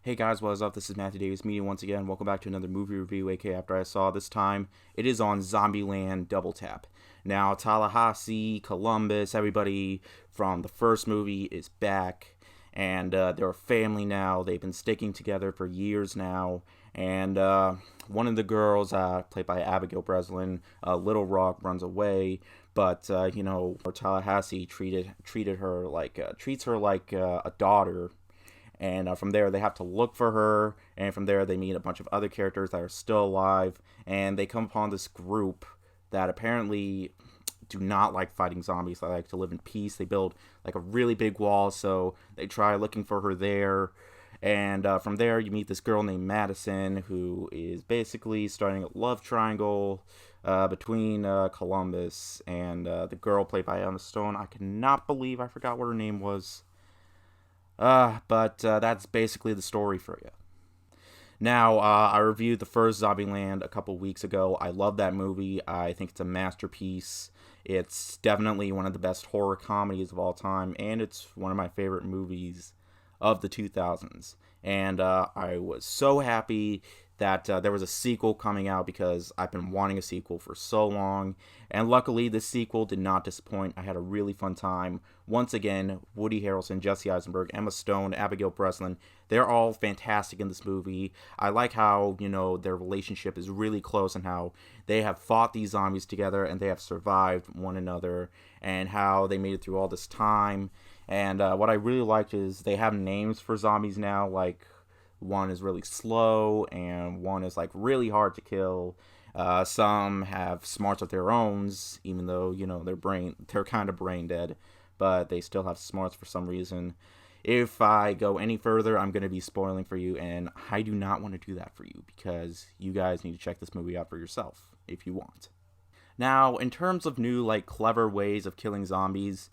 Hey guys, what is up? This is Matthew Davis Media once again. Welcome back to another movie review, aka After I Saw. This time, it is on Zombieland Double Tap. Now, Tallahassee, Columbus, everybody from the first movie is back, and they're a family now. They've been sticking together for years now, and one of the girls, played by Abigail Breslin, Little Rock, runs away, but Tallahassee treated her like treats her like a daughter. And from there, they have to look for her. And from there, they meet a bunch of other characters that are still alive. And they come upon this group that apparently do not like fighting zombies. They like to live in peace. They build like a really big wall. So they try looking for her there. And from there, you meet this girl named Madison, who is basically starting a love triangle between Columbus and the girl played by Emma Stone. I cannot believe I forgot what her name was. But that's basically the story for you. Now, I reviewed the first Zombieland a couple weeks ago. I love that movie. I think it's a masterpiece. It's definitely one of the best horror comedies of all time, and it's one of my favorite movies of the 2000s. And I was so happy that there was a sequel coming out because I've been wanting a sequel for so long. And luckily, this sequel did not disappoint. I had a really fun time. Once again, Woody Harrelson, Jesse Eisenberg, Emma Stone, Abigail Breslin, they're all fantastic in this movie. I like how, their relationship is really close and how they have fought these zombies together and they have survived one another and how they made it through all this time. And what I really liked is they have names for zombies now, like one is really slow and one is like really hard to kill. Some have smarts of their own, even though, they're kind of brain dead, but they still have smarts for some reason. If I go any further, I'm going to be spoiling for you, and I do not want to do that for you because you guys need to check this movie out for yourself if you want. Now, in terms of new, clever ways of killing zombies,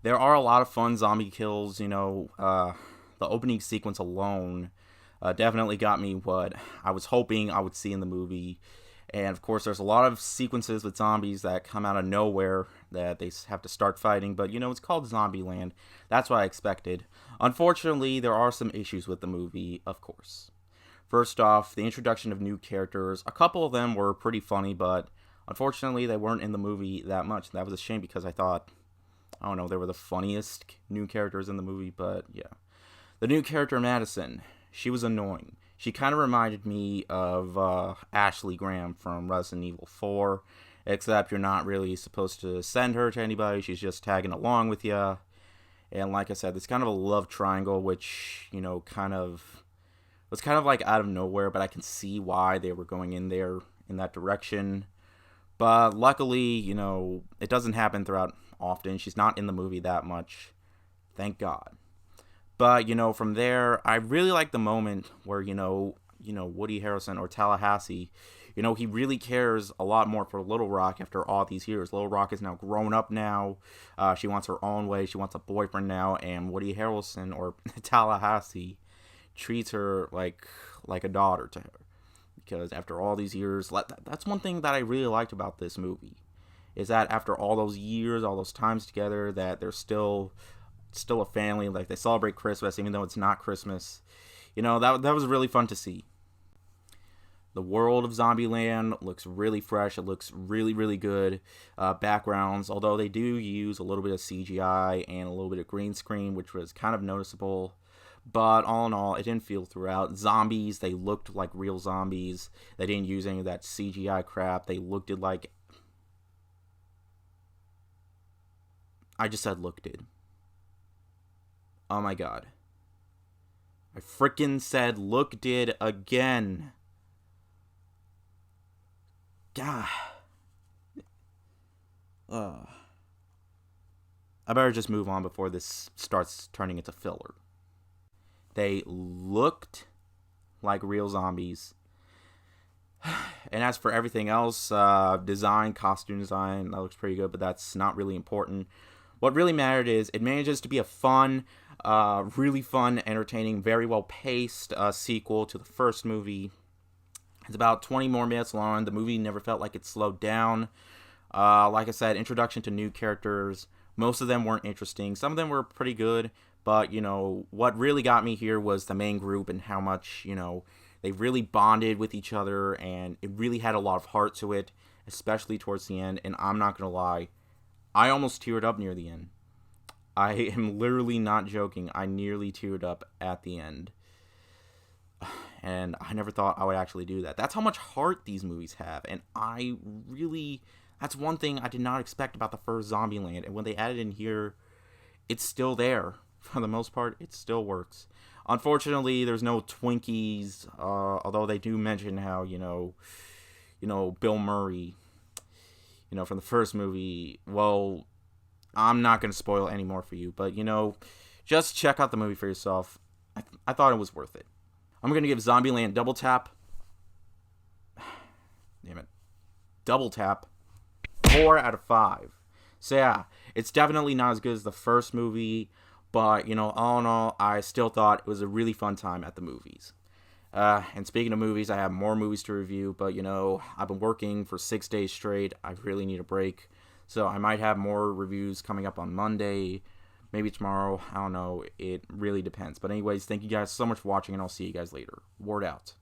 there are a lot of fun zombie kills. The opening sequence alone definitely got me what I was hoping I would see in the movie. And of course, there's a lot of sequences with zombies that come out of nowhere that they have to start fighting. But, it's called Zombieland. That's what I expected. Unfortunately, there are some issues with the movie, of course. First off, the introduction of new characters. A couple of them were pretty funny, but unfortunately, they weren't in the movie that much. That was a shame because I thought, they were the funniest new characters in the movie. But, yeah. The new character, Madison, she was annoying. She kind of reminded me of Ashley Graham from Resident Evil 4, except you're not really supposed to send her to anybody. She's just tagging along with you. And like I said, it's kind of a love triangle, which, was kind of like out of nowhere, but I can see why they were going in there in that direction. But luckily, it doesn't happen throughout often. She's not in the movie that much. Thank God. But, from there, I really like the moment where, Woody Harrelson or Tallahassee, he really cares a lot more for Little Rock after all these years. Little Rock is now grown up now. She wants her own way. She wants a boyfriend now. And Woody Harrelson or Tallahassee treats her like a daughter to her. Because after all these years, that's one thing that I really liked about this movie. Is that after all those years, all those times together, that they're still a family. Like, they celebrate Christmas even though it's not Christmas. That was really fun to see. The world of Zombieland looks really fresh. It looks really, really good. Backgrounds, although they do use a little bit of CGI and a little bit of green screen, which was kind of noticeable. But all in all, it didn't feel throughout. Zombies, they looked like real zombies. They didn't use any of that CGI crap. They looked like... I just said looked it. Oh my God. I frickin' said look did again. God. I better just move on before this starts turning into filler. They looked like real zombies. And as for everything else, design, costume design, that looks pretty good, but that's not really important. What really mattered is it manages to be a fun, really fun, entertaining, very well paced sequel to the first movie. It's about 20 more minutes long. The movie never felt like it slowed down. Like I said, introduction to new characters. Most of them weren't interesting. Some of them were pretty good, But, what really got me here was the main group and how much, they really bonded with each other, and it really had a lot of heart to it, especially towards the end. And I'm not going to lie, I almost teared up near the end. I am literally not joking. I nearly teared up at the end. And I never thought I would actually do that. That's how much heart these movies have. And that's one thing I did not expect about the first Zombieland. And when they added in here, it's still there. For the most part, it still works. Unfortunately, there's no Twinkies, although they do mention how, Bill Murray, from the first movie, well, I'm not going to spoil any more for you, but, just check out the movie for yourself. I thought it was worth it. I'm going to give Zombieland Double Tap, Double Tap, 4 out of 5. So yeah, it's definitely not as good as the first movie, but, all in all, I still thought it was a really fun time at the movies. And speaking of movies, I have more movies to review, but, I've been working for 6 days straight. I really need a break. So I might have more reviews coming up on Monday, maybe tomorrow. I don't know. It really depends. But anyways, thank you guys so much for watching, and I'll see you guys later. Word out.